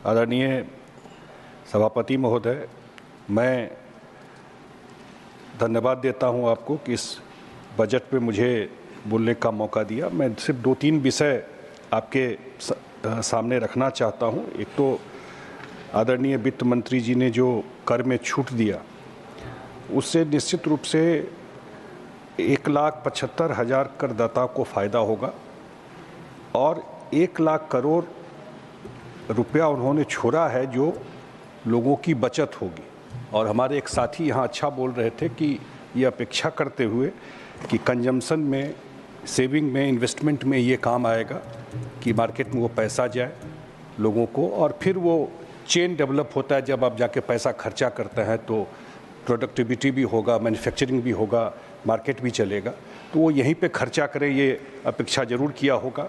आदरणीय सभापति महोदय, मैं धन्यवाद देता हूं आपको कि इस बजट पे मुझे बोलने का मौका दिया। मैं सिर्फ 2-3 विषय आपके सामने रखना चाहता हूं। एक तो आदरणीय वित्त मंत्री जी ने जो कर में छूट दिया, उससे निश्चित रूप से 1,75,000 करदाताओं को फ़ायदा होगा और 1 लाख करोड़ रुपया उन्होंने छोड़ा है जो लोगों की बचत होगी। और हमारे एक साथी यहाँ अच्छा बोल रहे थे कि ये अपेक्षा करते हुए कि कंजम्पशन में, सेविंग में, इन्वेस्टमेंट में ये काम आएगा कि मार्केट में वो पैसा जाए लोगों को, और फिर वो चेन डेवलप होता है। जब आप जाके पैसा खर्चा करते हैं तो प्रोडक्टिविटी भी होगा, मैन्युफैक्चरिंग भी होगा, मार्केट भी चलेगा, तो वो यहीं पे खर्चा करें, ये अपेक्षा ज़रूर किया होगा।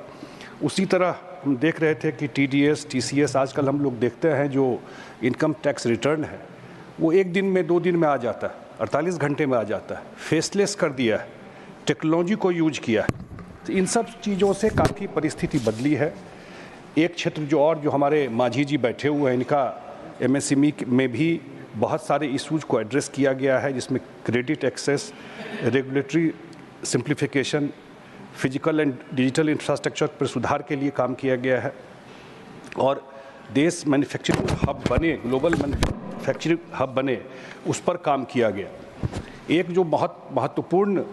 उसी तरह हम देख रहे थे कि TDS, TCS, आजकल हम लोग देखते हैं जो इनकम टैक्स रिटर्न है वो 1 दिन में, 2 दिन में आ जाता है, 48 घंटे में आ जाता है। फेसलेस कर दिया है, टेक्नोलॉजी को यूज किया है। तो इन सब चीज़ों से काफ़ी परिस्थिति बदली है। एक क्षेत्र जो हमारे मांझी जी बैठे हुए हैं, इनका MSME में भी बहुत सारे इशूज़ को एड्रेस किया गया है, जिसमें credit access, regulatory simplification, physical and digital infrastructure पर सुधार के लिए काम किया गया है और देश मैन्युफैक्चरिंग हब बने, ग्लोबल मैन्युफैक्चरिंग हब बने, उस पर काम किया गया। एक जो बहुत महत्वपूर्ण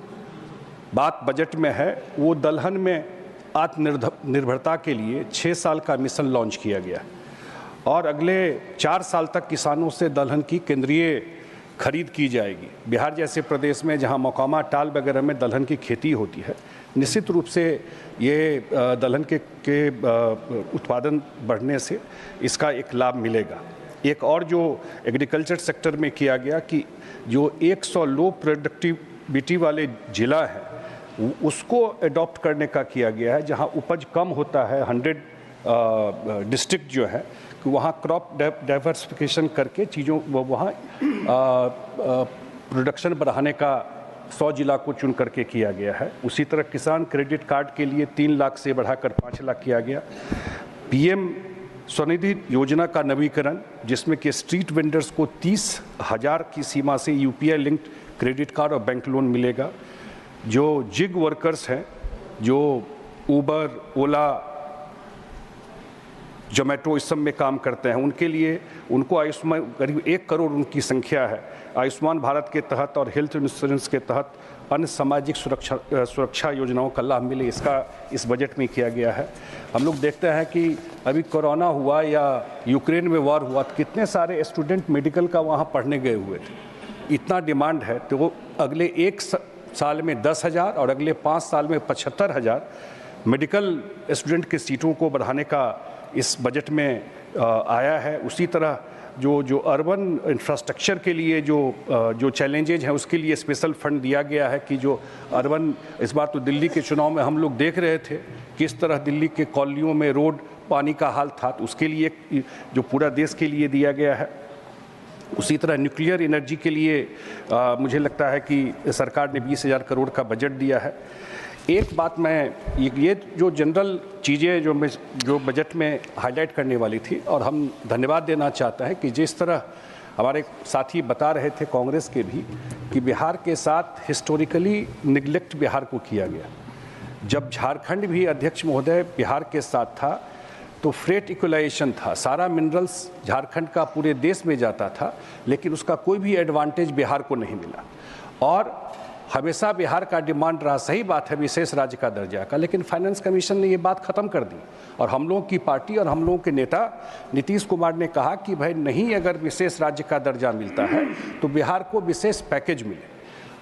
बात बजट में है वो दलहन में आत्मनिर्भरता के लिए 6 साल का मिशन लॉन्च किया गया और अगले 4 साल तक किसानों से दलहन की केंद्रीय खरीद की जाएगी। बिहार जैसे प्रदेश में जहां मौकामा, टाल वगैरह में दलहन की खेती होती है, निश्चित रूप से ये दलहन के उत्पादन बढ़ने से इसका एक लाभ मिलेगा। एक और जो एग्रीकल्चर सेक्टर में किया गया कि जो 100 लो प्रोडक्टिविटी वाले ज़िला है उसको अडॉप्ट करने का किया गया है, जहां उपज कम होता है, 100 डिस्ट्रिक्ट जो है कि वहाँ क्रॉप डाइवर्सिफिकेशन करके चीज़ों वहाँ प्रोडक्शन बढ़ाने का 100 जिला को चुन करके किया गया है। उसी तरह किसान क्रेडिट कार्ड के लिए 3 लाख से बढ़ाकर 5 लाख किया गया। PM स्वनिधि योजना का नवीकरण, जिसमें कि स्ट्रीट वेंडर्स को 30,000 की सीमा से UPI लिंक्ड क्रेडिट कार्ड और बैंक लोन मिलेगा। जो जिग वर्कर्स हैं, जो ऊबर, ओला, जोमेटो इस सब में काम करते हैं, उनके लिए उनको आयुष्मान, करीब 1 करोड़ उनकी संख्या है, आयुष्मान भारत के तहत और हेल्थ इंश्योरेंस के तहत अन्य सामाजिक सुरक्षा योजनाओं का लाभ मिले, इसका इस बजट में किया गया है। हम लोग देखते हैं कि अभी कोरोना हुआ या यूक्रेन में वॉर हुआ तो कितने सारे स्टूडेंट मेडिकल का वहाँ पढ़ने गए हुए थे। इतना डिमांड है तो वो अगले 1 साल में 10,000 और अगले 5 साल में 75,000 मेडिकल स्टूडेंट की सीटों को बढ़ाने का इस बजट में आया है। उसी तरह जो अर्बन इंफ्रास्ट्रक्चर के लिए जो चैलेंजेज हैं उसके लिए स्पेशल फंड दिया गया है कि जो अर्बन, इस बार तो दिल्ली के चुनाव में हम लोग देख रहे थे किस तरह दिल्ली के कॉलोनियों में रोड, पानी का हाल था, तो उसके लिए जो पूरा देश के लिए दिया गया है। उसी तरह न्यूक्लियर एनर्जी के लिए मुझे लगता है कि सरकार ने 20,000 करोड़ का बजट दिया है। एक बात मैं ये जो जनरल चीज़ें जो बजट में हाईलाइट करने वाली थी, और हम धन्यवाद देना चाहते हैं कि जिस तरह हमारे साथी बता रहे थे कांग्रेस के भी कि बिहार के साथ हिस्टोरिकली निगलेक्ट बिहार को किया गया। जब झारखंड भी अध्यक्ष महोदय बिहार के साथ था तो फ्रेट इक्वलाइजेशन था, सारा मिनरल्स झारखंड का पूरे देश में जाता था, लेकिन उसका कोई भी एडवांटेज बिहार को नहीं मिला। और हमेशा बिहार का डिमांड रहा, सही बात है, विशेष राज्य का दर्जा का, लेकिन फाइनेंस कमीशन ने ये बात ख़त्म कर दी और हम लोगों की पार्टी और हम लोगों के नेता नीतीश कुमार ने कहा कि भाई नहीं, अगर विशेष राज्य का दर्जा मिलता है तो बिहार को विशेष पैकेज मिले।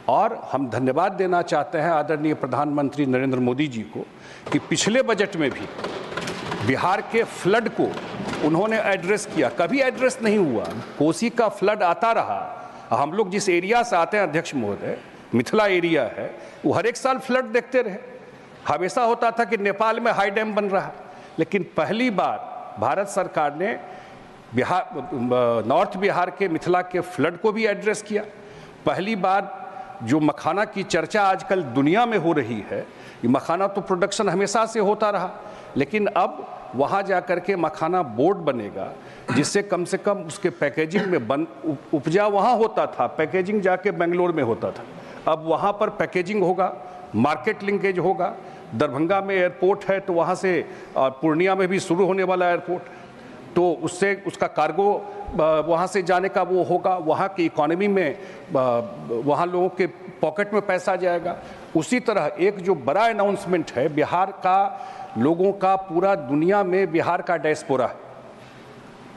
और हम धन्यवाद देना चाहते हैं आदरणीय प्रधानमंत्री नरेंद्र मोदी जी को कि पिछले बजट में भी बिहार के फ्लड को उन्होंने एड्रेस किया। कभी एड्रेस नहीं हुआ, कोसी का फ्लड आता रहा। हम लोग जिस एरिया से आते हैं अध्यक्ष महोदय, मिथिला एरिया है, वो हर एक साल फ्लड देखते रहे। हमेशा होता था कि नेपाल में हाई डैम बन रहा, लेकिन पहली बार भारत सरकार ने नॉर्थ बिहार के मिथिला के फ्लड को भी एड्रेस किया। पहली बार जो मखाना की चर्चा आजकल दुनिया में हो रही है, ये मखाना तो प्रोडक्शन हमेशा से होता रहा, लेकिन अब वहाँ जा कर के मखाना बोर्ड बनेगा, जिससे कम से कम उसके पैकेजिंग में उपजा वहाँ होता था, पैकेजिंग जाके बेंगलोर में होता था। अब वहाँ पर पैकेजिंग होगा, मार्केट लिंकेज होगा। दरभंगा में एयरपोर्ट है तो वहाँ से पूर्णिया में भी शुरू होने वाला एयरपोर्ट, तो उससे उसका कार्गो वहाँ से जाने का वो होगा, वहाँ की इकोनॉमी में वहाँ लोगों के पॉकेट में पैसा जाएगा। उसी तरह एक जो बड़ा अनाउंसमेंट है, बिहार का लोगों का पूरा दुनिया में बिहार का डायस्पोरा है,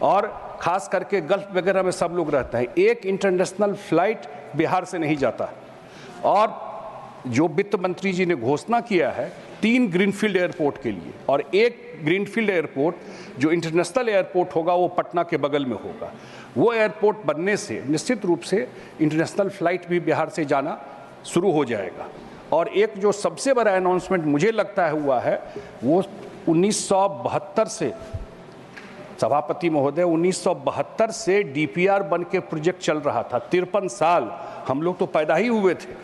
और ख़ास करके गल्फ वगैरह में सब लोग रहते हैं। एक इंटरनेशनल फ्लाइट बिहार से नहीं जाता, और जो वित्त मंत्री जी ने घोषणा किया है 3 ग्रीनफील्ड एयरपोर्ट के लिए, और एक ग्रीनफील्ड एयरपोर्ट जो इंटरनेशनल एयरपोर्ट होगा वो पटना के बगल में होगा। वो एयरपोर्ट बनने से निश्चित रूप से इंटरनेशनल फ्लाइट भी बिहार से जाना शुरू हो जाएगा। और एक जो सबसे बड़ा अनाउंसमेंट मुझे लगता है हुआ है, वो 1972 से, सभापति महोदय, 1972 से डीपीआर बन के प्रोजेक्ट चल रहा था। 53 साल हम लोग तो पैदा ही हुए थे।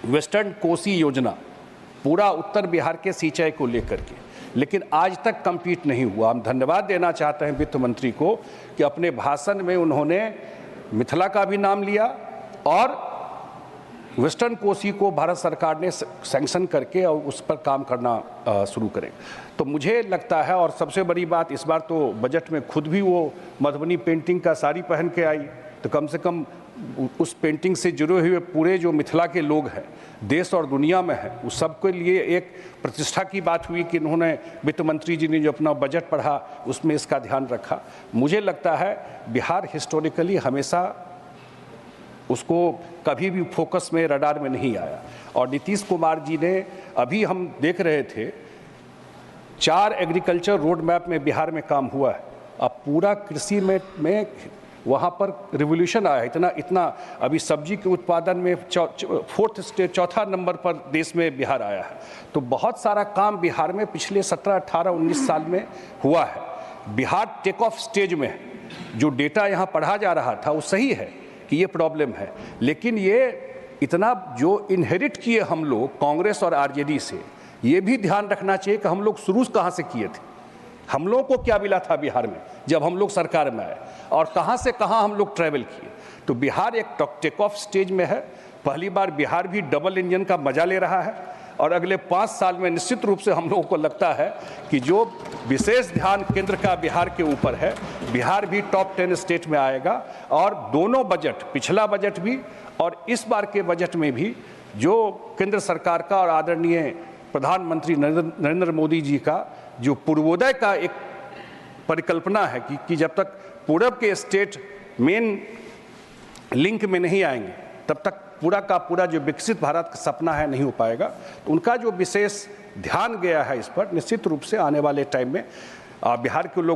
वेस्टर्न कोसी योजना पूरा उत्तर बिहार के सिंचाई को लेकर के, लेकिन आज तक कंप्लीट नहीं हुआ। हम धन्यवाद देना चाहते हैं वित्त मंत्री को कि अपने भाषण में उन्होंने मिथिला का भी नाम लिया, और वेस्टर्न कोसी को भारत सरकार ने सैंक्शन करके और उस पर काम करना शुरू करें। तो मुझे लगता है, और सबसे बड़ी बात, इस बार तो बजट में खुद भी वो मधुबनी पेंटिंग का साड़ी पहन के आई, तो कम से कम उस पेंटिंग से जुड़े हुए पूरे जो मिथिला के लोग हैं देश और दुनिया में हैं, उस सबके लिए एक प्रतिष्ठा की बात हुई कि इन्होंने, वित्त मंत्री जी ने जो अपना बजट पढ़ा उसमें इसका ध्यान रखा। मुझे लगता है बिहार हिस्टोरिकली हमेशा उसको कभी भी फोकस में, रडार में नहीं आया। और नीतीश कुमार जी ने, अभी हम देख रहे थे 4 एग्रीकल्चर रोड मैप में बिहार में काम हुआ है। अब पूरा कृषि में वहाँ पर रिवोल्यूशन आया है। इतना अभी सब्जी के उत्पादन में 4th स्टेट, 4था नंबर पर देश में बिहार आया है। तो बहुत सारा काम बिहार में पिछले 17, 18, 19 साल में हुआ है। बिहार टेक ऑफ स्टेज में है। जो डेटा यहाँ पढ़ा जा रहा था वो सही है कि ये प्रॉब्लम है, लेकिन ये इतना जो इनहेरिट किए हम लोग कांग्रेस और आरजेडी से, ये भी ध्यान रखना चाहिए कि हम लोग शुरू कहाँ से किए थे, हम लोगों को क्या मिला था बिहार में जब हम लोग सरकार में आए, और कहाँ से कहाँ हम लोग ट्रैवल किए। तो बिहार एक टेक ऑफ स्टेज में है। पहली बार बिहार भी डबल इंजन का मजा ले रहा है, और अगले 5 साल में निश्चित रूप से हम लोगों को लगता है कि जो विशेष ध्यान केंद्र का बिहार के ऊपर है, बिहार भी टॉप 10 स्टेट में आएगा। और दोनों बजट, पिछला बजट भी और इस बार के बजट में भी, जो केंद्र सरकार का और आदरणीय प्रधानमंत्री नरेंद्र मोदी जी का जो पूर्वोदय का एक परिकल्पना है कि जब तक पूरब के स्टेट मेन लिंक में नहीं आएंगे तब तक पूरा का पूरा जो विकसित भारत का सपना है नहीं हो पाएगा। तो उनका जो विशेष ध्यान गया है इस पर, निश्चित रूप से आने वाले टाइम में बिहार के लोग